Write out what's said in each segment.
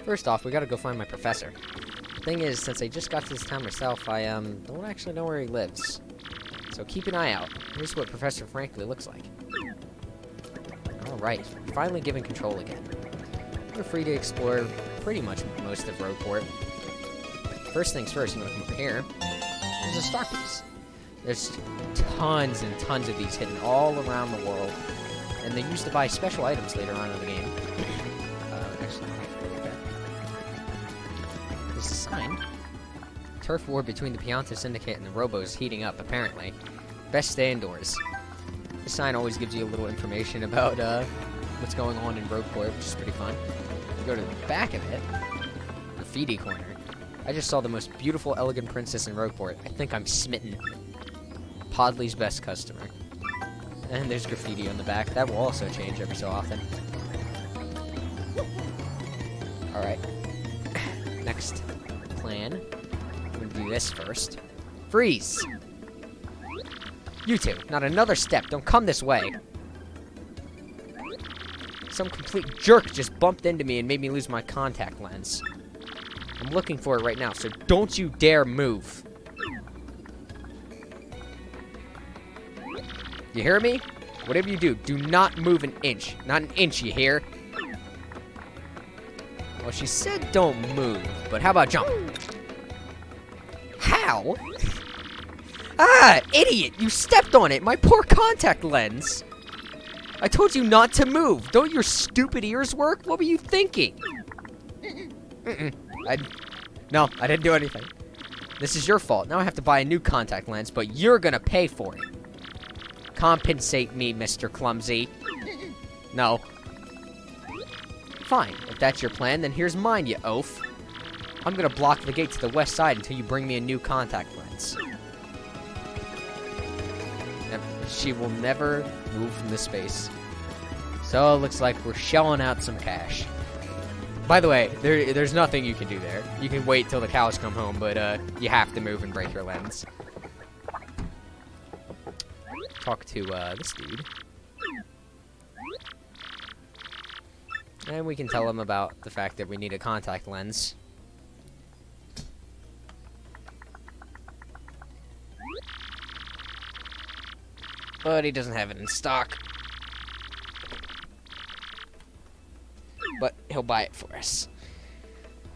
First off, we gotta go find my professor. The thing is, since I just got to this town myself, I don't actually know where he lives. So keep an eye out. Here's what Professor Frankly looks like. Alright, finally given control again. We're free to explore pretty much most of Rogueport. First things first, you want to come over here. There's a star piece. There's tons and tons of these hidden all around the world. And they're used to buy special items later on in the game. Actually, there's a sign. Turf war between the Pianta Syndicate and the Robos is heating up, apparently. Best stay indoors. This sign always gives you a little information about what's going on in Rogueport, which is pretty fun. You go to the back of it, graffiti corner. I just saw the most beautiful, elegant princess in Rogueport. I think I'm smitten. Podley's best customer. And there's graffiti on the back. That will also change every so often. Alright. Next plan. I'm gonna do this first. Freeze! You two, not another step. Don't come this way. Some complete jerk just bumped into me and made me lose my contact lens. I'm looking for it right now, so don't you dare move. You hear me? Whatever you do, do not move an inch. Not an inch, you hear? Well, she said don't move, but how about jump? How? Ah, idiot! You stepped on it! My poor contact lens! I told you not to move! Don't your stupid ears work? What were you thinking? No, I didn't do anything. This is your fault. Now I have to buy a new contact lens, but you're gonna pay for it. Compensate me, Mr. Clumsy. No. Fine. If that's your plan, then here's mine, you oaf. I'm gonna block the gate to the west side until you bring me a new contact lens. She will never move from this space. So it looks like we're shelling out some cash. By the way, there's nothing you can do there. You can wait till the cows come home, but you have to move and break your lens. Talk to this dude. And we can tell him about the fact that we need a contact lens. But he doesn't have it in stock. But he'll buy it for us.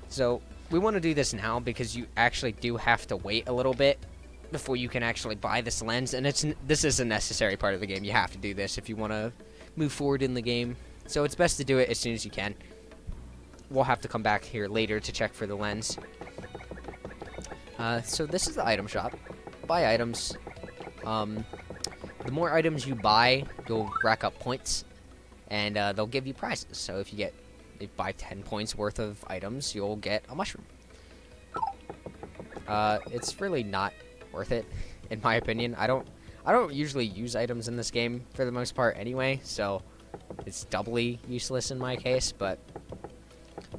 So, we want to do this now because you actually do have to wait a little bit before you can actually buy this lens. And this is a necessary part of the game. You have to do this if you want to move forward in the game. So it's best to do it as soon as you can. We'll have to come back here later to check for the lens. So this is the item shop. Buy items. The more items you buy, you'll rack up points, and they'll give you prizes. So if you buy 10 points worth of items, you'll get a mushroom. It's really not worth it, in my opinion. I don't usually use items in this game for the most part anyway, so it's doubly useless in my case. But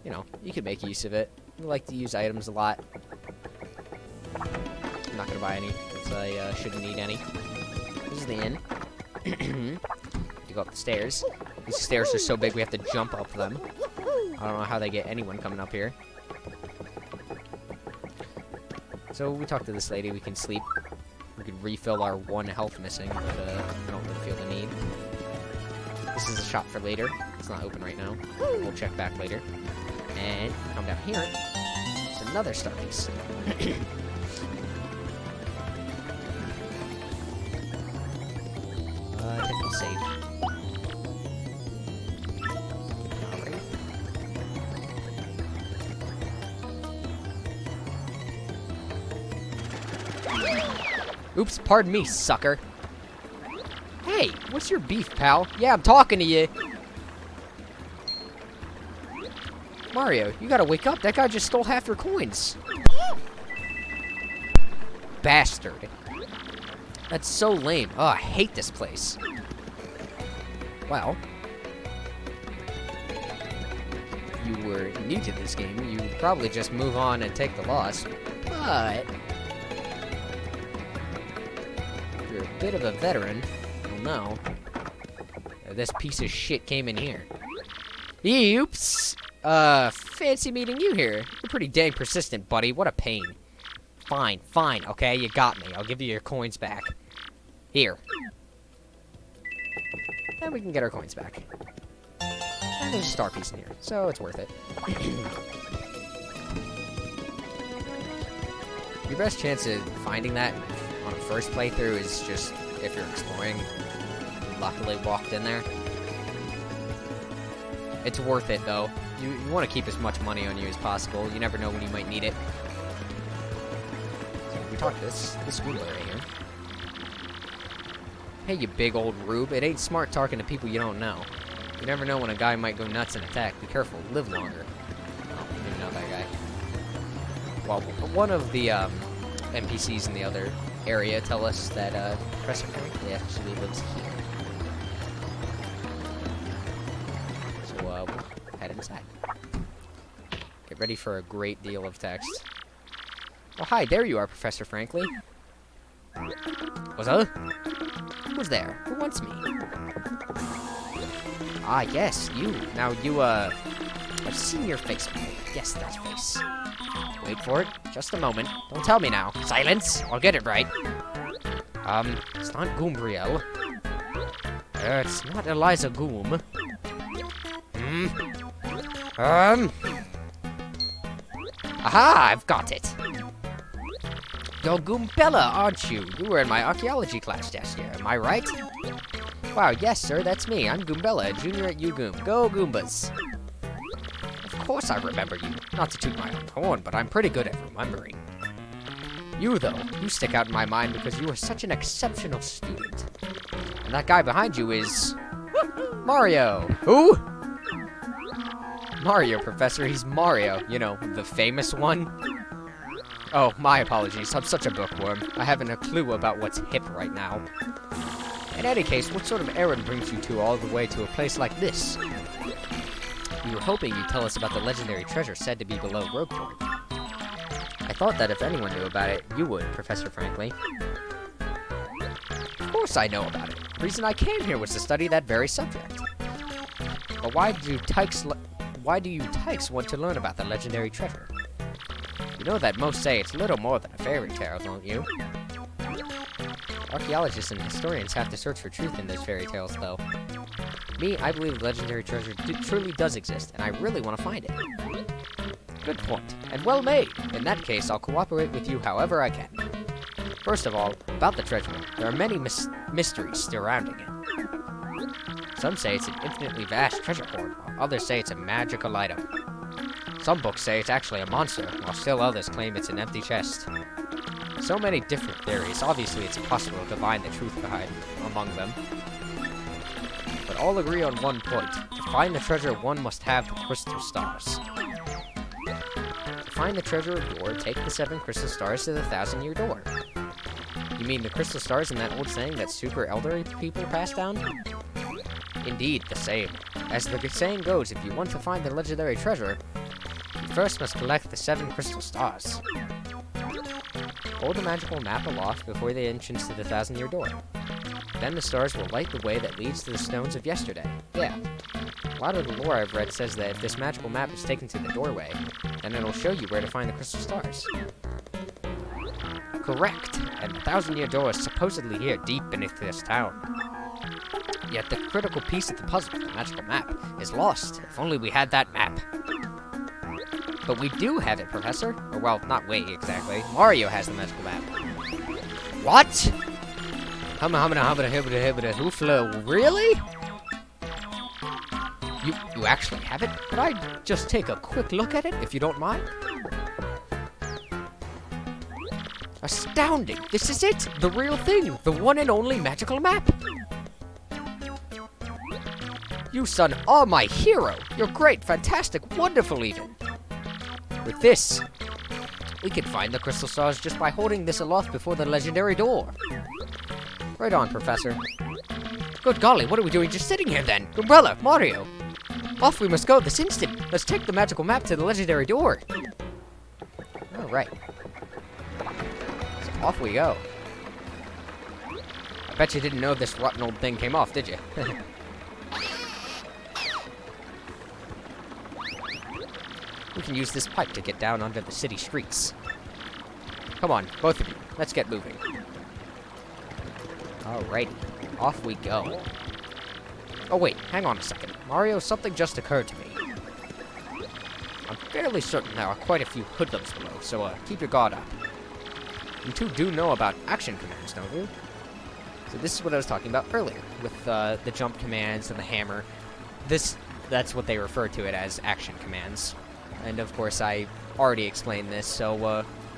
you know, you can make use of it. I like to use items a lot. I'm not gonna buy any, because I shouldn't need any. This is the inn. To go up the stairs. These stairs are so big we have to jump up them. I don't know how they get anyone coming up here. So we talked to this lady. We can sleep. We could refill our 1 health missing, but I don't really feel the need. This is a shop for later. It's not open right now. We'll check back later. And come down here. There's another star piece. I think we'll save. Alright. Oops, pardon me, sucker. Hey, what's your beef, pal? Yeah, I'm talking to you. Mario, you gotta wake up. That guy just stole half your coins. Bastard. That's so lame. Oh, I hate this place. Well, if you were new to this game, you would probably just move on and take the loss. But if you're a bit of a veteran, you'll know that this piece of shit came in here. Oops! Fancy meeting you here. You're pretty dang persistent, buddy. What a pain. Fine, fine, okay? You got me. I'll give you your coins back. Here. And we can get our coins back. And there's a star piece in here, so it's worth it. Your best chance of finding that on a first playthrough is just if you're exploring. Luckily walked in there. It's worth it, though. You want to keep as much money on you as possible. You never know when you might need it. So we talked to this Goomba right here. Hey, you big old rube. It ain't smart talking to people you don't know. You never know when a guy might go nuts and attack. Be careful. Live longer. Oh, I didn't know that guy. Well, one of the NPCs in the other area tell us that Professor Franklin actually lives here. So we'll head inside. Get ready for a great deal of text. Oh, hi, there you are, Professor Franklin. What's up? Who's there? Who wants me? Ah, yes, you. Now, you, I've seen your face before. Yes, that face. Wait for it. Just a moment. Don't tell me now. Silence! I'll get it right. It's not Goombriel. It's not Eliza Goom. Aha! I've got it! You're Goombella, aren't you? You were in my archaeology class last year, am I right? Wow, yes, sir, that's me. I'm Goombella, a junior at UGoom. Go, Goombas! Of course I remember you. Not to toot my own horn, but I'm pretty good at remembering. You, though, you stick out in my mind because you are such an exceptional student. And that guy behind you is... Mario! Who? Mario, Professor. He's Mario. You know, the famous one. Oh, my apologies. I'm such a bookworm. I haven't a clue about what's hip right now. In any case, what sort of errand brings you two all the way to a place like this? We were hoping you'd tell us about the legendary treasure said to be below Rogueport. I thought that if anyone knew about it, you would, Professor Franklin. Of course I know about it. The reason I came here was to study that very subject. But why do you tykes want to learn about the legendary treasure? You know that most say it's little more than a fairy tale, don't you? Archaeologists and historians have to search for truth in those fairy tales, though. Me, I believe the legendary treasure truly does exist, and I really want to find it. Good point, and well made. In that case, I'll cooperate with you however I can. First of all, about the treasure, there are many mysteries surrounding it. Some say it's an infinitely vast treasure hoard, while others say it's a magical item. Some books say it's actually a monster, while still others claim it's an empty chest. So many different theories, obviously it's impossible to find the truth behind among them. But all agree on one point. To find the treasure, one must have the crystal stars. To find the treasure door, take the 7 crystal stars to the 1,000-year door. You mean the crystal stars in that old saying that super elderly people pass down? Indeed, the same. As the saying goes, if you want to find the legendary treasure, you first must collect the 7 crystal stars. Hold the magical map aloft before the entrance to the 1,000-year door. Then the stars will light the way that leads to the stones of yesterday. Yeah. A lot of the lore I've read says that if this magical map is taken to the doorway, then it'll show you where to find the crystal stars. Correct. And the 1,000-year door is supposedly here deep beneath this town. Yet the critical piece of the puzzle, the magical map, is lost. If only we had that map. But we do have it, Professor. Or, well, not we, exactly. Mario has the magical map. What? Hoofla, really? You actually have it? Could I just take a quick look at it, if you don't mind? Astounding! This is it! The real thing! The one and only magical map! You, son, are my hero! You're great, fantastic, wonderful, even! With this, we can find the crystal stars just by holding this aloft before the legendary door. Right on, Professor. Good golly, what are we doing just sitting here, then? Umbrella, Mario! Off we must go this instant! Let's take the magical map to the legendary door! Alright. So off we go. I bet you didn't know this rotten old thing came off, did you? can use this pipe to get down under the city streets. Come on, both of you. Let's get moving. Alrighty. Off we go. Oh wait, hang on a second. Mario, something just occurred to me. I'm fairly certain there are quite a few hoodlums below, so keep your guard up. You two do know about action commands, don't you? So this is what I was talking about earlier, with the jump commands and the hammer. That's what they refer to it as, action commands. And of course, I already explained this, so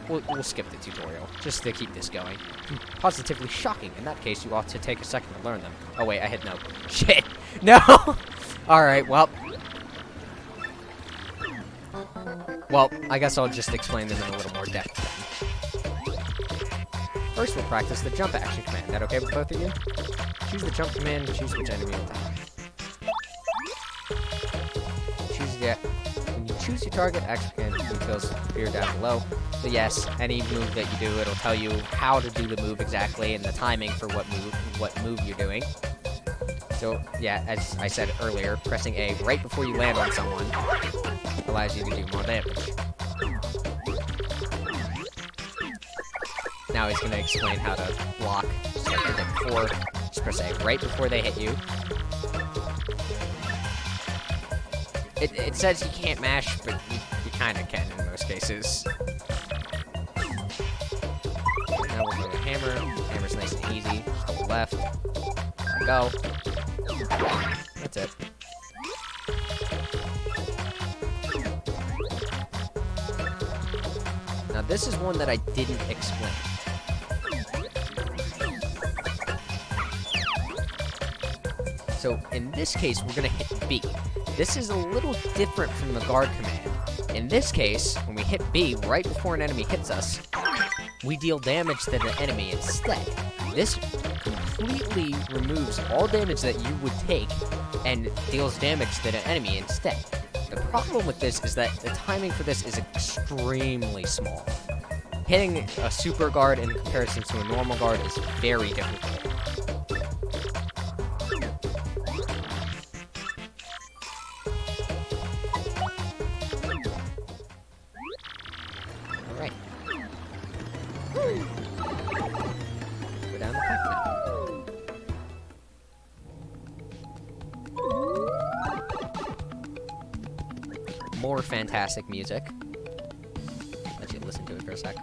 we'll skip the tutorial, just to keep this going. Positively shocking. In that case, you ought to take a second to learn them. Oh wait, I hit no. Shit! No! Alright, well... Well, I guess I'll just explain them in a little more depth then. First, we'll practice the jump action command. That okay with both of you? Choose the jump command and choose which enemy will attack. When you choose your target, action command details appear down below. So yes, any move that you do, it'll tell you how to do the move exactly and the timing for what move you're doing. So yeah, as I said earlier, pressing A right before you land on someone allows you to do more damage. Now he's going to explain how to block, just like I did before. Just press A right before they hit you. It says you can't mash, but you kind of can in most cases. Now we'll go to hammer. Hammer's nice and easy. Just hold left. Go. That's it. Now this is one that I didn't explain. So in this case, we're gonna hit B. This is a little different from the guard command. In this case, when we hit B right before an enemy hits us, we deal damage to the enemy instead. This completely removes all damage that you would take and deals damage to the enemy instead. The problem with this is that the timing for this is extremely small. Hitting a super guard in comparison to a normal guard is very difficult. Alright. Go down the pipe now. More fantastic music. Let you listen to it for a sec.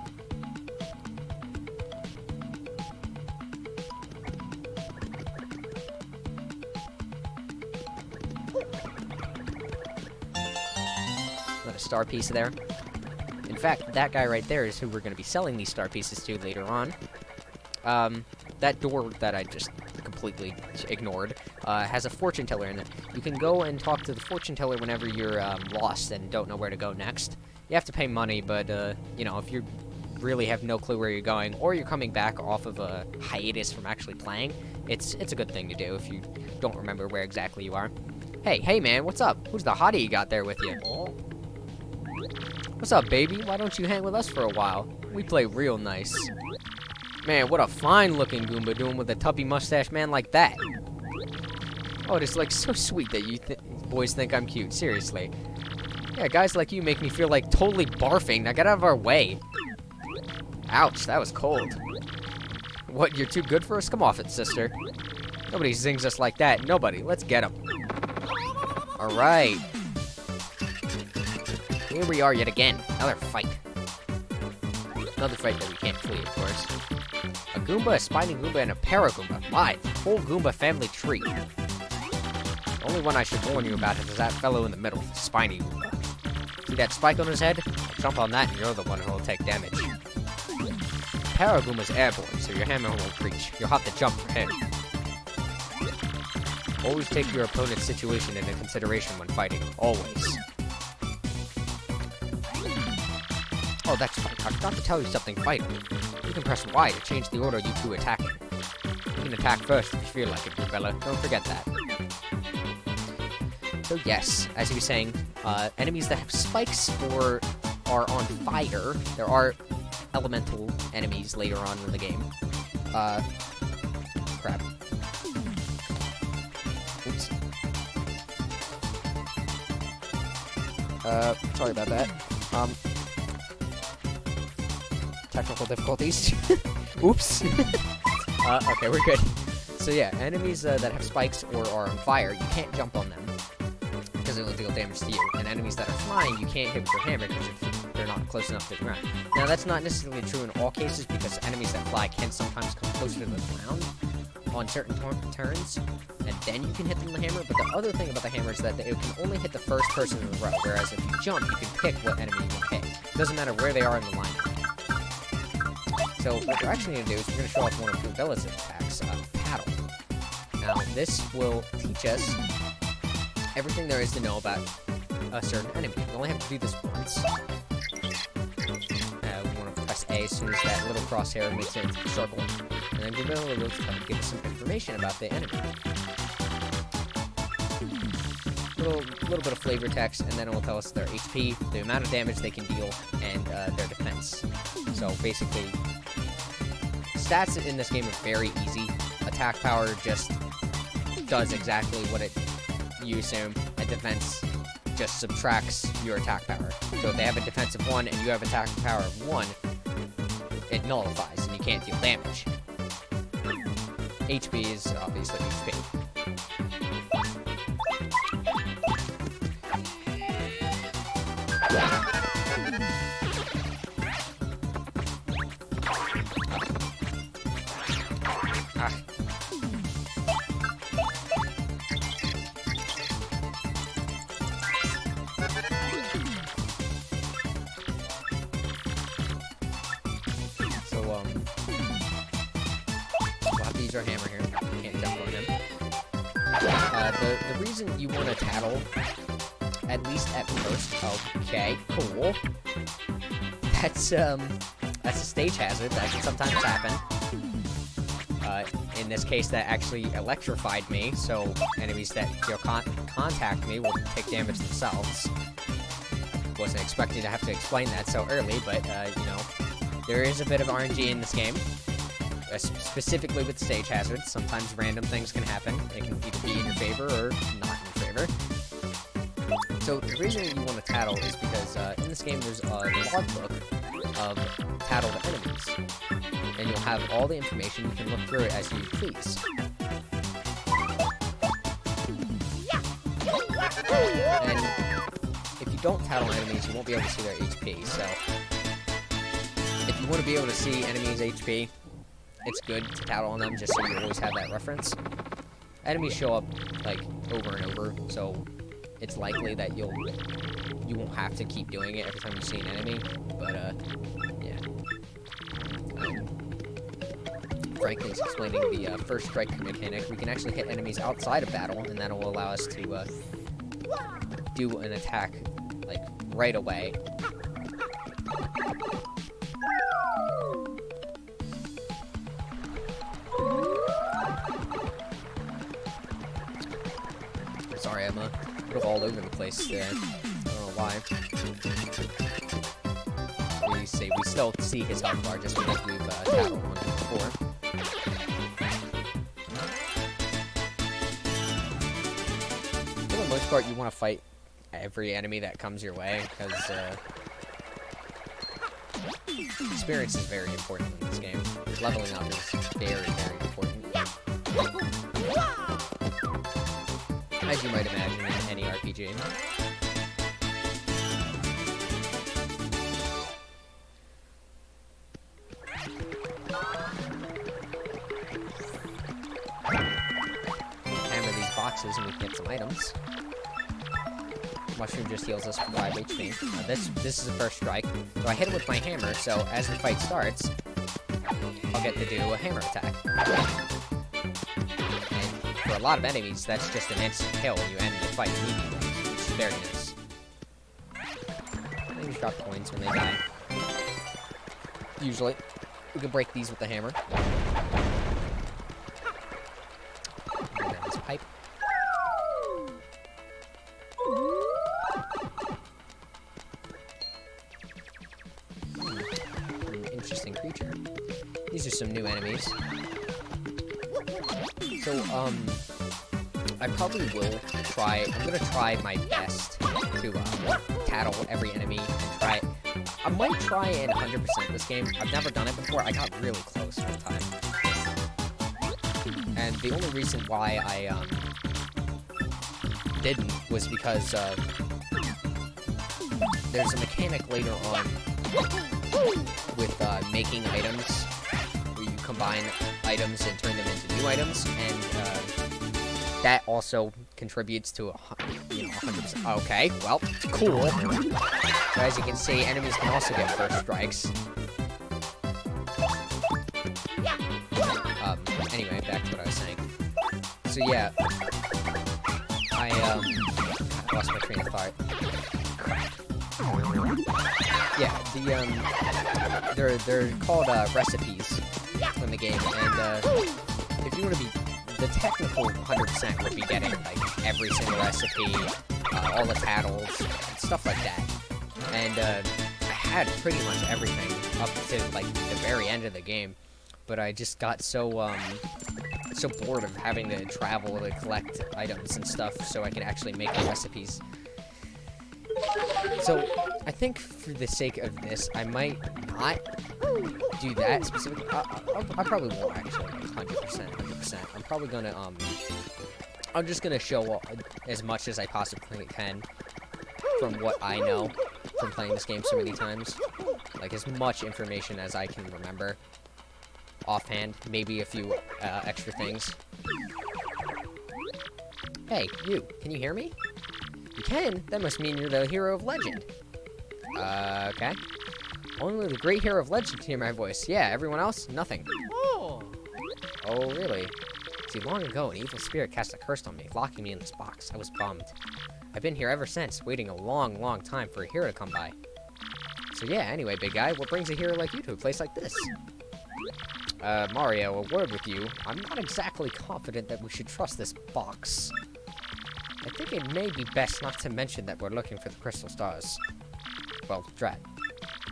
Got a star piece there. In fact, that guy right there is who we're going to be selling these star pieces to later on. That door that I just completely ignored has a fortune teller in it. You can go and talk to the fortune teller whenever you're lost and don't know where to go next. You have to pay money, but, you know, if you really have no clue where you're going, or you're coming back off of a hiatus from actually playing, it's a good thing to do if you don't remember where exactly you are. Hey man, what's up? Who's the hottie you got there with you? What's up, baby? Why don't you hang with us for a while? We play real nice. Man, what a fine-looking Goomba doing with a tubby mustache man like that. Oh, it is, like, so sweet that you boys think I'm cute. Seriously. Yeah, guys like you make me feel like totally barfing. Now get out of our way. Ouch, that was cold. What, you're too good for us? Come off it, sister. Nobody zings us like that. Nobody. Let's get him. Alright. Here we are yet again. Another fight. Another fight that we can't flee, of course. A Goomba, a Spiny Goomba, and a Paragoomba. My, whole Goomba family tree. The only one I should warn you about is that fellow in the middle, Spiny Goomba. See that spike on his head? Jump on that and you're the one who will take damage. Paragoomba's airborne, so your hammer won't reach. You'll have to jump for him. Always take your opponent's situation into consideration when fighting. Always. Oh, that's right. I forgot to tell you something vital. You can press Y to change the order you two attack in. You can attack first if you feel like it, Bella. Don't forget that. So yes, as you were saying, enemies that have spikes or are on fire, there are elemental enemies later on in the game. Crap. Oops. Sorry about that. Technical difficulties. Oops. Okay, we're good. So yeah, enemies that have spikes or are on fire, you can't jump on them because it will deal damage to you. And enemies that are flying, you can't hit with your hammer because they're not close enough to the ground. Now, that's not necessarily true in all cases because enemies that fly can sometimes come closer to the ground on certain turns, and then you can hit them with the hammer. But the other thing about the hammer is that it can only hit the first person in the row, whereas if you jump, you can pick what enemy you want to hit. It doesn't matter where they are in the line. So what we're actually going to do is we're going to show off one of the ability attacks, Paddle. Now, this will teach us everything there is to know about a certain enemy. You only have to do this once. We want to press A as soon as that little crosshair makes it into the circle. And then give it a little to give us some information about the enemy. Little bit of flavor text, and then it will tell us their HP, the amount of damage they can deal, and their defense. So basically, stats in this game are very easy. Attack power just does exactly what you assume, and defense just subtracts your attack power. So if they have a defensive 1 and you have attack power of 1, it nullifies and you can't deal damage. HP is obviously HP. We'll have to use our hammer here. You can't jump on him. The reason you want to tattle, at least at first, okay, cool. That's a stage hazard that can sometimes happen. In this case, that actually electrified me, so enemies that contact me will take damage themselves. Wasn't expecting to have to explain that so early, but, you know, there is a bit of RNG in this game. Specifically with stage hazards. Sometimes random things can happen. They can either be in your favor or not in your favor. So the reason you want to tattle is because in this game there's a logbook of tattled enemies. And you'll have all the information. You can look through it as you please. And if you don't tattle enemies, you won't be able to see their HP. So if you want to be able to see enemies' HP, it's good to tattle on them just so you always have that reference. Enemies show up, like, over and over, so it's likely that you won't have to keep doing it every time you see an enemy, but, yeah. Frankly, it's explaining the first strike mechanic. We can actually hit enemies outside of battle, and that will allow us to, do an attack, like, right away. Sorry, I'm a little all over the place there. I don't know why. We still see his health bar just because we've tackled one before. For the most part, you want to fight every enemy that comes your way, because experience is very important in this game. Leveling up is very, very important. As you might imagine in any RPG. Hammer these boxes and we can get some items. Mushroom just heals us for 5 HP. This is the first strike. So I hit it with my hammer, so as the fight starts, I'll get to do a hammer attack. For a lot of enemies, that's just an instant kill and you end the fight immediately, which is very nice. They just drop coins when they die. Usually. We can break these with the hammer. Go down this pipe. An interesting creature. These are some new enemies. So, I probably will try. I'm gonna try my best to tattle every enemy and try it. I might try and 100% this game. I've never done it before. I got really close one time. And the only reason why I didn't was because there's a mechanic later on with making items where you combine items and turn them into new items, and that also contributes to 100%. Okay, well, cool. So as you can see, enemies can also get first strikes. Anyway, back to what I was saying. So yeah, I lost my train of thought. Yeah, they're called recipes in the game, and if you were to be the technical 100% would be getting like every single recipe, all the tattles, and stuff like that. And I had pretty much everything up to like the very end of the game, but I just got so bored of having to travel to collect items and stuff so I could actually make the recipes. So I think for the sake of this, I might not do that specifically. I probably won't actually, like 100%. I'm probably gonna I'm just gonna show as much as I possibly can from what I know from playing this game so many times, like as much information as I can remember offhand, maybe a few extra things. Hey, you, can you hear me? You can? That must mean you're the hero of legend. Okay. Only the great hero of legend can hear my voice. Yeah, everyone else, nothing. Oh, really? See, long ago, an evil spirit cast a curse on me, locking me in this box. I was bummed. I've been here ever since, waiting a long, long time for a hero to come by. So yeah, anyway, big guy, what brings a hero like you to a place like this? Mario, a word with you. I'm not exactly confident that we should trust this box. I think it may be best not to mention that we're looking for the crystal stars. Well, drat.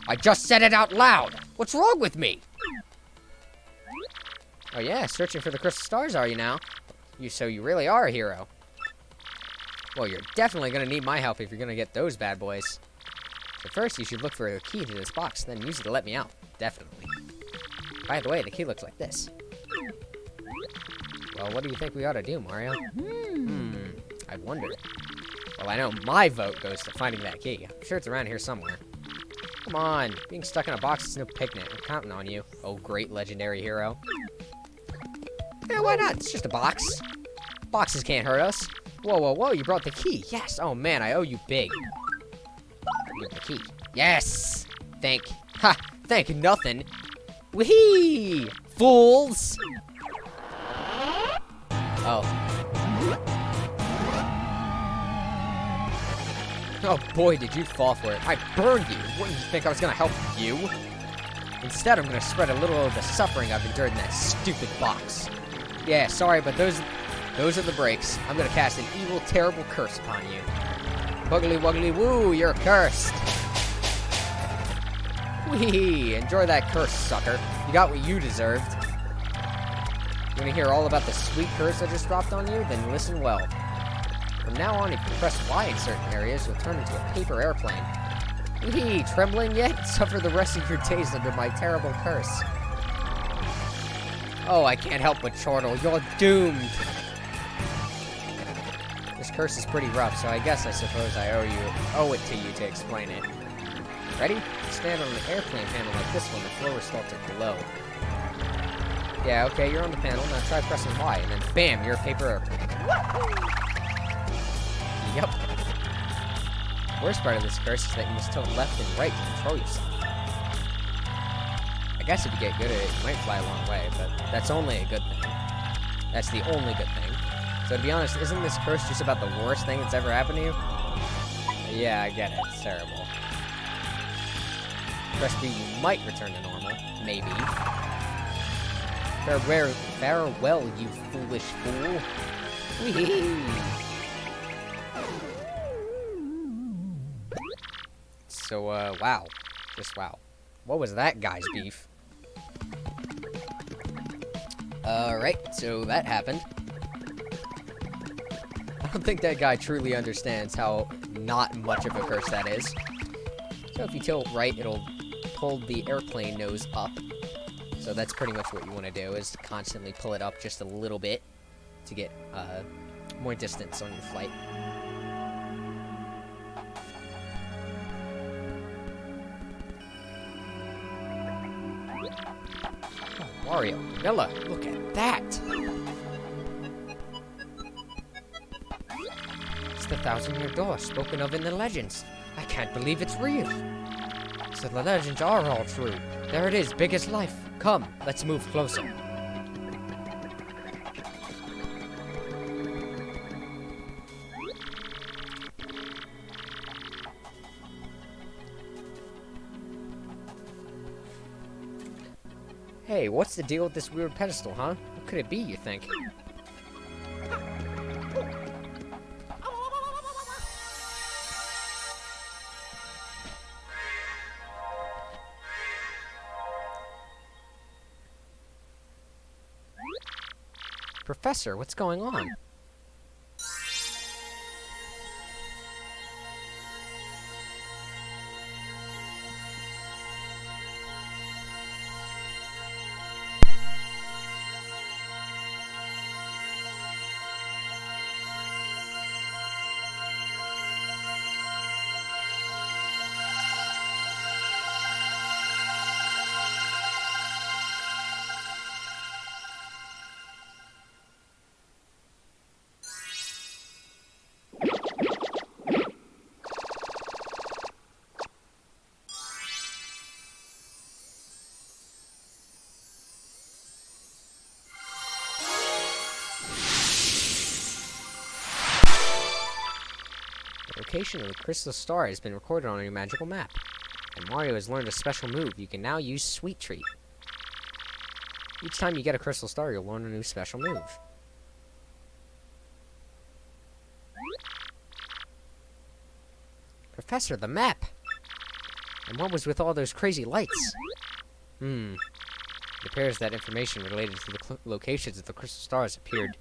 I just said it out loud! What's wrong with me? Oh yeah, searching for the crystal stars, are you now? So you really are a hero. Well, you're definitely gonna need my help if you're gonna get those bad boys. So first, you should look for a key to this box, then use it to let me out. Definitely. By the way, the key looks like this. Well, what do you think we ought to do, Mario? I wonder. Well, I know my vote goes to finding that key. I'm sure it's around here somewhere. Come on, being stuck in a box is no picnic. I'm counting on you, oh great legendary hero. Yeah, why not? It's just a box. Boxes can't hurt us. Whoa, whoa, whoa, you brought the key. Yes, oh man, I owe you big. Give the key. Yes! Thank nothing. Whee! Fools! Oh. Oh boy, did you fall for it. I burned you. Wouldn't you think I was gonna help you? Instead, I'm gonna spread a little of the suffering I've endured in that stupid box. Yeah, sorry, but those are the breaks. I'm gonna cast an evil, terrible curse upon you. Wuggly wuggly woo, you're cursed. Whee! Enjoy that curse, sucker. You got what you deserved. You wanna hear all about the sweet curse I just dropped on you? Then listen well. From now on, if you press Y in certain areas, you'll turn into a paper airplane. Whee! Trembling yet? Suffer the rest of your days under my terrible curse. Oh, I can't help but chortle. You're doomed! This curse is pretty rough, so I suppose I owe it to you to explain it. Ready? Stand on an airplane panel like this one, the floor will start to glow. Yeah, okay, you're on the panel, now try pressing Y, and then BAM! You're a paper airplane. Yep. The worst part of this curse is that you must tilt left and right to control yourself. I guess if you get good at it, you might fly a long way, but that's only a good thing. That's the only good thing. So to be honest, isn't this curse just about the worst thing that's ever happened to you? Yeah, I get it. It's terrible. Press B, you might return to normal. Maybe. Farewell, you foolish fool. Whee! So, wow. Just wow. What was that guy's beef? Alright, so that happened. don't think that guy truly understands how not much of a curse that is. So if you tilt right, it'll pull the airplane nose up. So that's pretty much what you want to do, is constantly pull it up just a little bit to get more distance on your flight. Oh, Mario, Milla, look at that! It's the 1,000-year door spoken of in the legends. I can't believe it's real. So the legends are all true. There it is, big as life. Come, let's move closer. Hey, what's the deal with this weird pedestal, huh? What could it be, you think? Professor, what's going on? The location of the crystal star has been recorded on your magical map. And Mario has learned a special move. You can now use Sweet Treat. Each time you get a crystal star, you'll learn a new special move. Professor, the map! And what was with all those crazy lights? It appears that information related to the locations of the crystal stars appeared.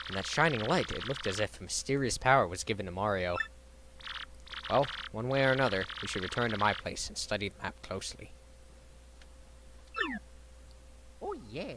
And that shining light, it looked as if a mysterious power was given to Mario. Well, one way or another, we should return to my place and study the map closely. Oh yeah.